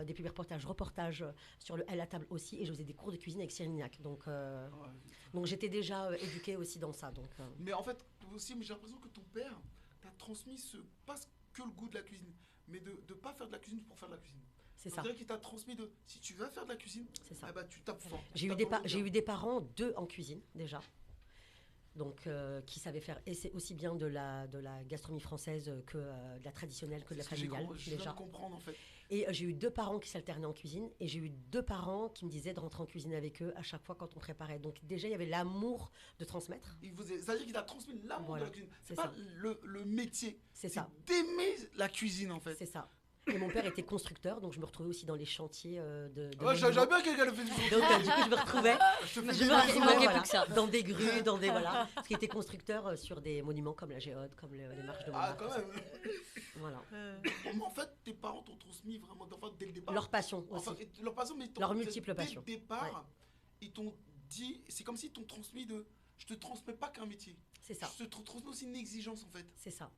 des publics reportages sur le Elle à table aussi, et je faisais des cours de cuisine avec Cyril Lignac. Donc j'étais déjà éduquée aussi dans ça. Mais en fait, aussi, j'ai l'impression que ton père t'a transmis pas que le goût de la cuisine, mais de ne pas faire de la cuisine pour faire de la cuisine. C'est ça. C'est-à-dire qu'il t'a transmis si tu veux faire de la cuisine, c'est ça. Eh ben, tu tapes fort. J'ai eu des parents, 2 en cuisine déjà. Donc, qui savaient faire aussi bien de la gastronomie française que de la traditionnelle, que de la familiale. Je viens de comprendre en fait. Et j'ai eu 2 parents qui s'alternaient en cuisine, et j'ai eu 2 parents qui me disaient de rentrer en cuisine avec eux à chaque fois quand on préparait. Donc déjà, il y avait l'amour de transmettre. C'est-à-dire qu'il a transmis l'amour de la cuisine. C'est pas le métier. C'est ça. D'aimer la cuisine en fait. C'est ça. Et mon père était constructeur, donc je me retrouvais aussi dans les chantiers j'avais bien quelqu'un le fait du donc du coup, je me retrouvais, dans des grues, voilà, parce qu'il était constructeur sur des monuments comme la Géode, comme les marches de Montmartre. Ah, quand même. Voilà. Mais en fait, tes parents t'ont transmis vraiment dès le départ. Leur passion aussi. Leur passion, mais leur multiple passion. Dès le départ, ils t'ont dit, c'est comme s'ils t'ont transmis je te transmets pas qu'un métier. C'est ça. Je te transmets aussi une exigence en fait. C'est ça.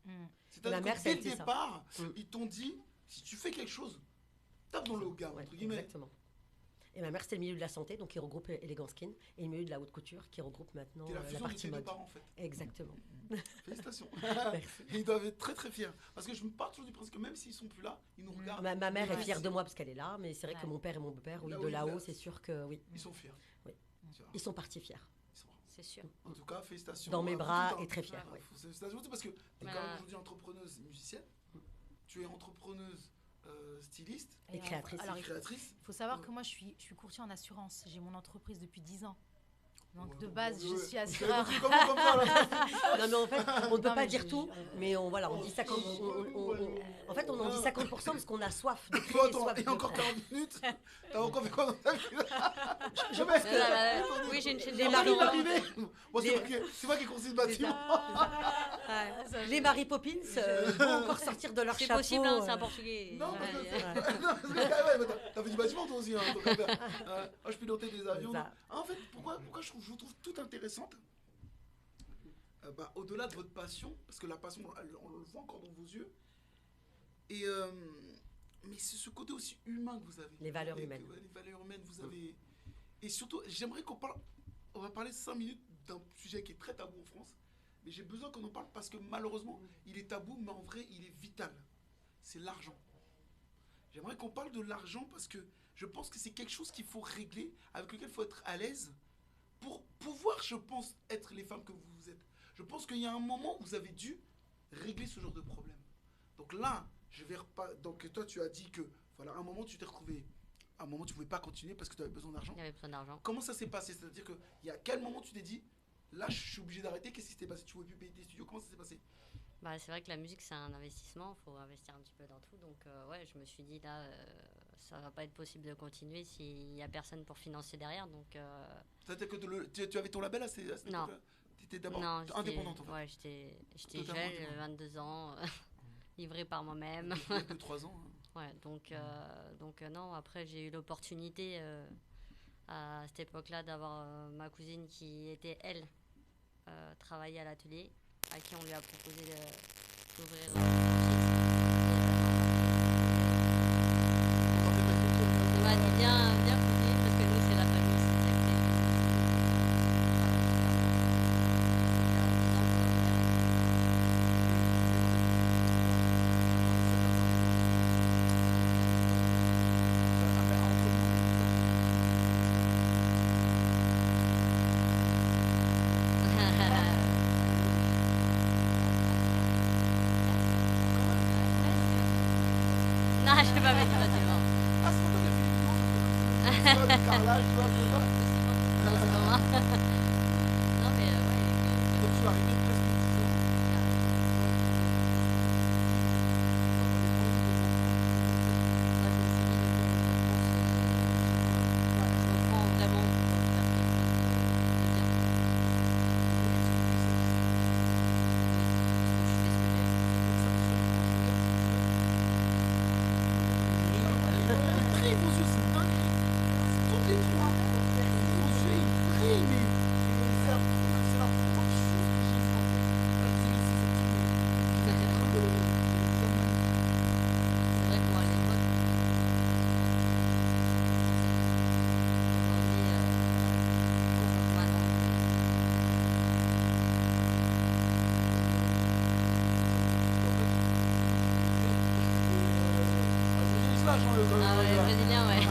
C'est-à-dire que dès le départ, ils t'ont dit, si tu fais quelque chose, tape dans le gars, entre guillemets. Exactement. Et ma mère, c'était le milieu de la santé, donc qui regroupe Elegant Skin, et le milieu de la haute couture, qui regroupe maintenant la partie mode. Deux parents, en fait. Exactement. Félicitations. Ils doivent être très très fiers. Parce que je me pars toujours du principe que même s'ils sont plus là, ils nous regardent. Ma mère est fière de moi parce qu'elle est là, mais c'est vrai que mon père et mon beau-père, de là-haut, c'est sûr que oui. Ils sont fiers. Oui. Ils sont partis fiers. C'est sûr. En tout cas, félicitations. Dans mes bras et très fiers. Félicitations parce que tu es quand même aujourd'hui entrepreneuse musicienne. Tu es entrepreneuse styliste et créatrice. Alors, il faut savoir que moi, je suis courtier en assurance. J'ai mon entreprise depuis 10 ans. Donc, de base, je suis assureur. Non, mais en fait, on ne peut pas dire tout, mais on dit 50%. En fait, on en dit 50% parce qu'on a soif de créer. Il y a encore 40 minutes. T'as encore fait quoi dans ta vie? Je pense que... Oui, j'ai une chaîne de Marie c'est moi qui construis le bâtiment. Les Mary Poppins vont encore sortir de leur chapeau. C'est possible, c'est un portugais. Non, t'as fait du bâtiment toi aussi. Moi, je pilotais des avions. En fait, pourquoi je vous trouve tout intéressante, au-delà de votre passion, parce que la passion, on le voit encore dans vos yeux, mais c'est ce côté aussi humain que vous avez. Les valeurs humaines. Les valeurs humaines, vous avez... Et surtout, j'aimerais on va parler 5 minutes d'un sujet qui est très tabou en France, mais j'ai besoin qu'on en parle parce que malheureusement, il est tabou, mais en vrai, il est vital. C'est l'argent. J'aimerais qu'on parle de l'argent parce que je pense que c'est quelque chose qu'il faut régler, avec lequel il faut être à l'aise pour pouvoir, je pense, être les femmes que vous êtes. Je pense qu'il y a un moment où vous avez dû régler ce genre de problème. Donc là, donc toi, tu as dit que, voilà, à un moment, tu t'es retrouvé, à un moment, tu ne pouvais pas continuer parce que tu avais besoin d'argent. Il y avait besoin d'argent. Comment ça s'est passé? C'est-à-dire qu'il y a quel moment tu t'es dit, là, je suis obligé d'arrêter, qu'est-ce qui s'était passé? Tu ne pouvais plus payer tes studios, comment ça s'est passé? C'est vrai que la musique, c'est un investissement, il faut investir un petit peu dans tout. Donc, je me suis dit, là, ça va pas être possible de continuer s'il n'y a personne pour financer derrière. Donc, c'est-à-dire que tu avais ton label à cette non. époque-là? Tu étais d'abord indépendante en fait? Ouais, j'étais jeune, 22 ans, livrée par moi-même. 2-3 ans. Ouais, donc non, après j'ai eu l'opportunité à cette époque-là d'avoir ma cousine qui était, elle, travaillait à l'atelier, à qui on lui a proposé d'ouvrir une franchise. On m'a dit bien fouillé, parce que nous c'est la famille, non, je vais pas mettre le bâtiment. Ah, c'est pas toi qui as fait une vidéo de carrelage, tu vois, c'est ça? Non, c'est pas moi. Non, mais ouais. Donc tu es arrivé presque 10 ans. slash, hein, Ah ouais, brésilien, ouais.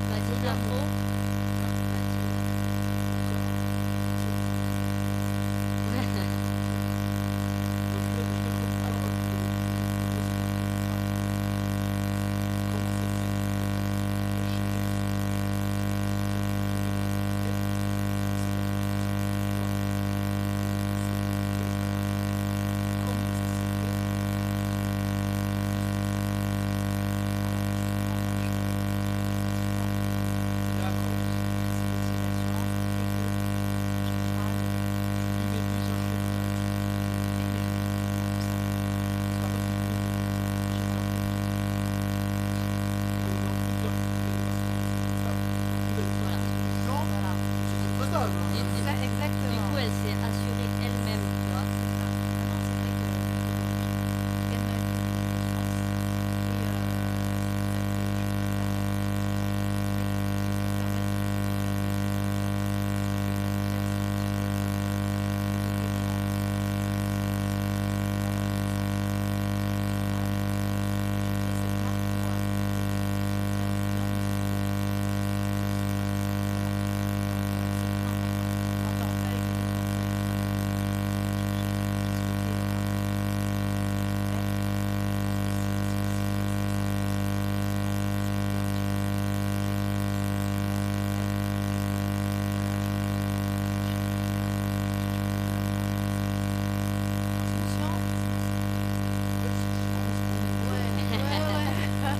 Batina Pro. Du coup, elle s'est assurée elle-même, tu vois.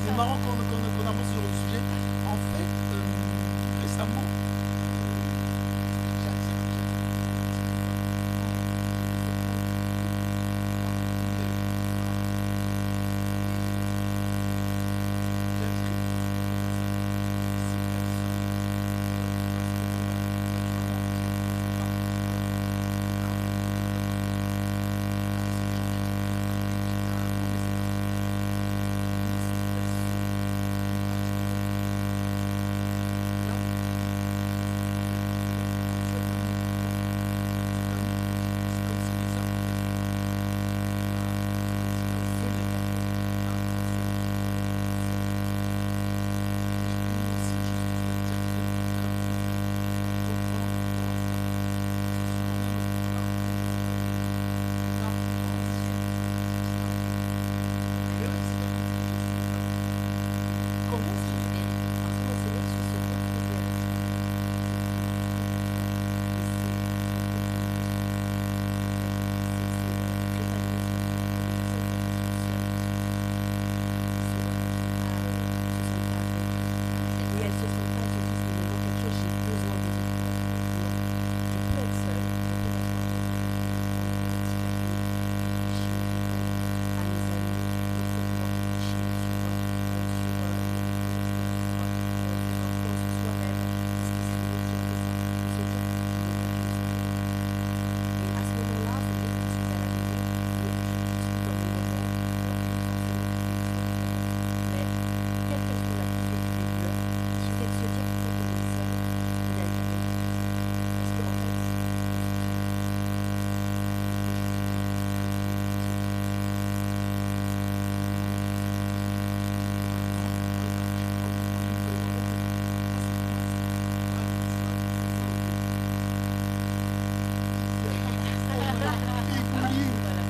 C'est marrant qu'on avance sur le sujet. En fait, récemment,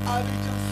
avec un